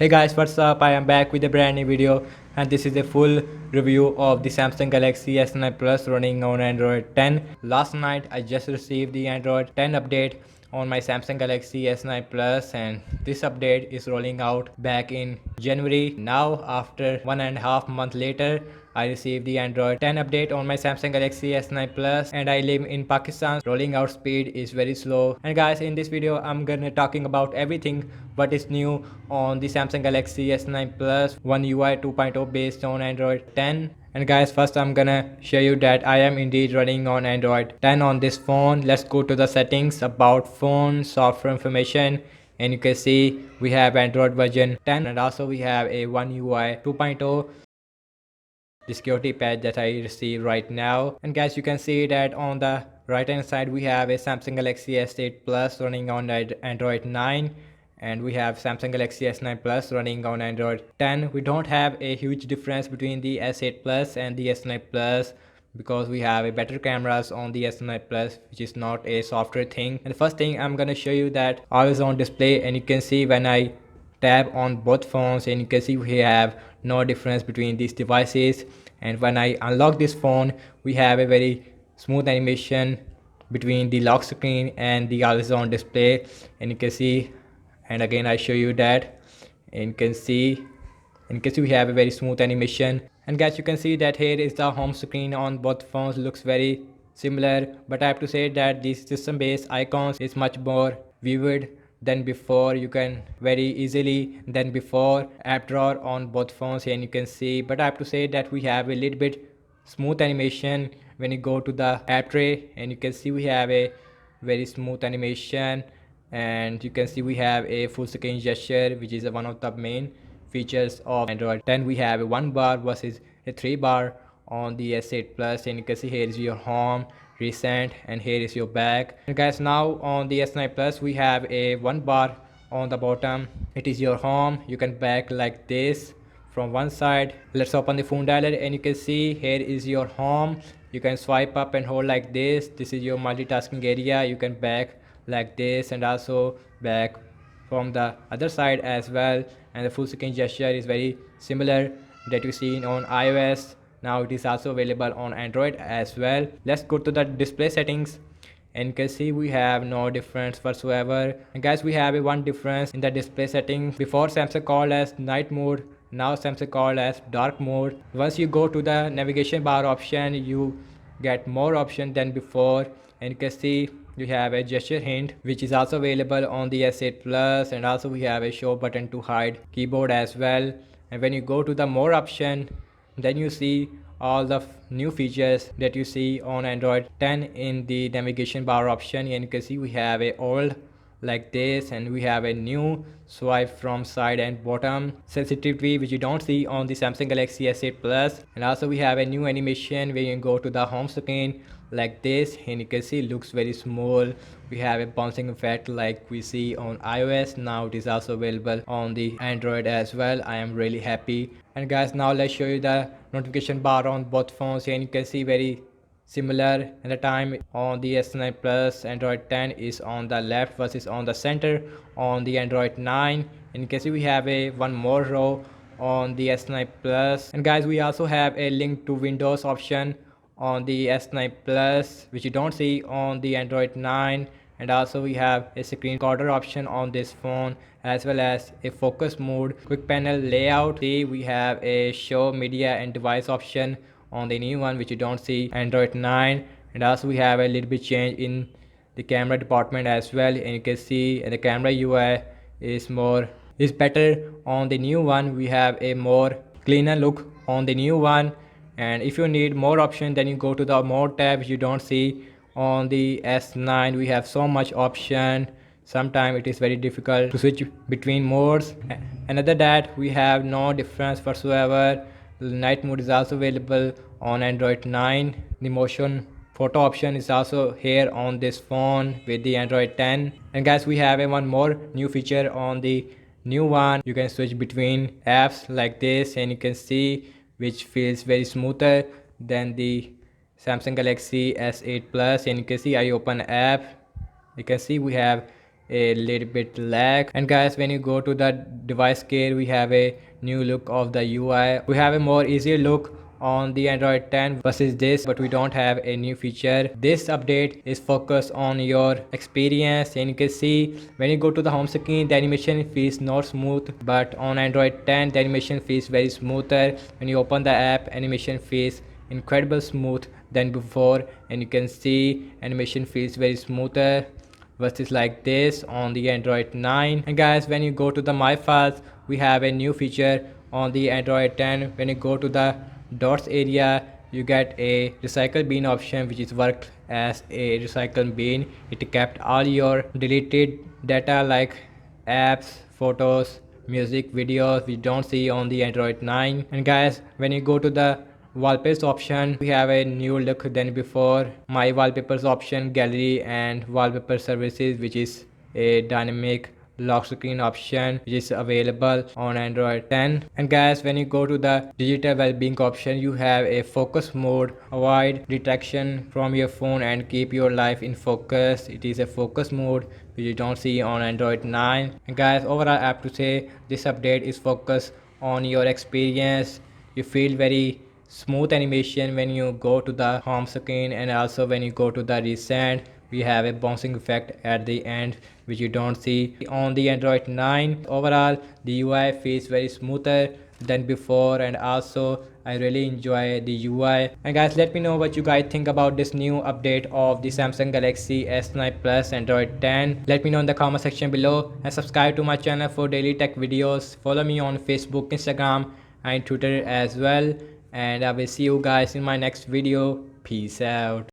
Hey guys, what's up? I am back with a brand new video, and this is a full review of the Samsung Galaxy S9 Plus running on Android 10. Last night I just received the Android 10 update on my Samsung Galaxy S9 Plus, and this update is rolling out back in January. Now after 1.5 months later, I received the Android 10 update on my Samsung Galaxy S9 Plus, and I live in Pakistan. Rolling out speed is very slow. And guys, in this video I'm gonna talking about everything what is new on the Samsung Galaxy S9 Plus One UI 2.0 based on Android 10. And guys, first I'm gonna show you that I am indeed running on Android 10 on this phone. Let's go to the settings, about phone, software information, and you can see we have Android version 10, and also we have a One UI 2.0, the security patch that I received right now. And guys, you can see that on the right hand side we have a Samsung Galaxy S8 Plus running on Android 9, and we have Samsung Galaxy S9 Plus running on Android 10. We don't have a huge difference between the S8 Plus and the S9 Plus because we have a better cameras on the S9 Plus, which is not a software thing. And the first thing I'm gonna show you that always on display, and you can see when I tap on both phones, and you can see we have no difference between these devices. And when I unlock this phone, we have a very smooth animation between the lock screen and the always on display, and you can see, and again I show you that, and you can see we have a very smooth animation. And guys, you can see that here is the home screen on both phones, looks very similar, but I have to say that the system based icons is much more vivid than before. You can very easily than before app drawer on both phones, and you can see, but I have to say that we have a little bit smooth animation when you go to the app tray, and you can see we have a very smooth animation. And you can see we have a full screen gesture, which is one of the main features of Android 10. We have a 1 bar versus a 3 bar on the S8 Plus, and you can see here is your home, recent, and here is your back. And guys, now on the S9 Plus we have a 1 bar on the bottom. It is your home. You can back like this from one side. Let's open the phone dialer, and you can see here is your home. You can swipe up and hold like this. This is your multitasking area. You can back like this and also back from the other side as well. And the full screen gesture is very similar that you see on iOS. Now it is also available on Android as well. Let's go to the display settings, and you can see we have no difference whatsoever. And guys, we have a one difference in the display settings. Before, Samsung called as night mode, now Samsung called as dark mode. Once you go to the navigation bar option, you get more option than before, and you can see you have a gesture hint, which is also available on the S8 Plus, and also we have a show button to hide keyboard as well. And when you go to the more option, then you see all the new features that you see on Android 10 in the navigation bar option. And you can see we have a old like this, and we have a new swipe from side and bottom sensitivity, which you don't see on the Samsung Galaxy S8 Plus. And also we have a new animation where you can go to the home screen like this, and you can see it looks very small. We have a bouncing effect like we see on iOS. Now it is also available on the Android as well. I am really happy. And guys, now let's show you the notification bar on both phones, and you can see very similar. And the time on the S9 Plus Android 10 is on the left versus on the center on the Android 9. And you can see we have a one more row on the S9 Plus. And guys, we also have a link to Windows option on the S9 Plus, which you don't see on the Android 9. And also we have a screen recorder option on this phone, as well as a focus mode, quick panel layout. See, we have a show media and device option on the new one, which you don't see Android 9. And also we have a little bit change in the camera department as well, and you can see the camera UI is better on the new one. We have a more cleaner look on the new one. And if you need more option, then you go to the more tab, which you don't see on the S9. We have so much option, sometimes it is very difficult to switch between modes. Another that we have no difference whatsoever. Night mode is also available on Android 9. The motion photo option is also here on this phone with the Android 10. And guys, we have a one more new feature on the new one. You can switch between apps like this, and you can see which feels very smoother than the Samsung Galaxy S8 Plus. And you can see I open app, you can see we have a little bit lag. And guys, when you go to the device care, we have a new look of the UI. We have a more easier look on the Android 10 versus this, but we don't have a new feature. This update is focused on your experience, and you can see when you go to the home screen, the animation feels not smooth, but on Android 10 the animation feels very smoother. When you open the app, animation feels incredible smooth than before, and you can see animation feels very smoother versus like this on the Android 9. And guys, when you go to the my files, we have a new feature on the Android 10. When you go to the dots area, you get a recycle bin option, which is worked as a recycle bin. It kept all your deleted data like apps, photos, music, videos, which don't see on the Android 9. And guys, when you go to the wallpapers option, we have a new look than before. My wallpapers option, gallery and wallpaper services, which is a dynamic lock screen option, which is available on Android 10. And guys, when you go to the digital well-being option, you have a focus mode, avoid distraction from your phone and keep your life in focus. It is a focus mode which you don't see on Android 9. And guys, overall I have to say this update is focused on your experience. You feel very smooth animation when you go to the home screen, and also when you go to the recent, we have a bouncing effect at the end which you don't see on the Android 9. Overall the UI feels very smoother than before, and also I really enjoy the UI. And guys, let me know what you guys think about this new update of the Samsung Galaxy S9 Plus Android 10. Let me know in the comment section below, and subscribe to my channel for daily tech videos. Follow me on Facebook, Instagram and Twitter as well, and I will see you guys in my next video. Peace out.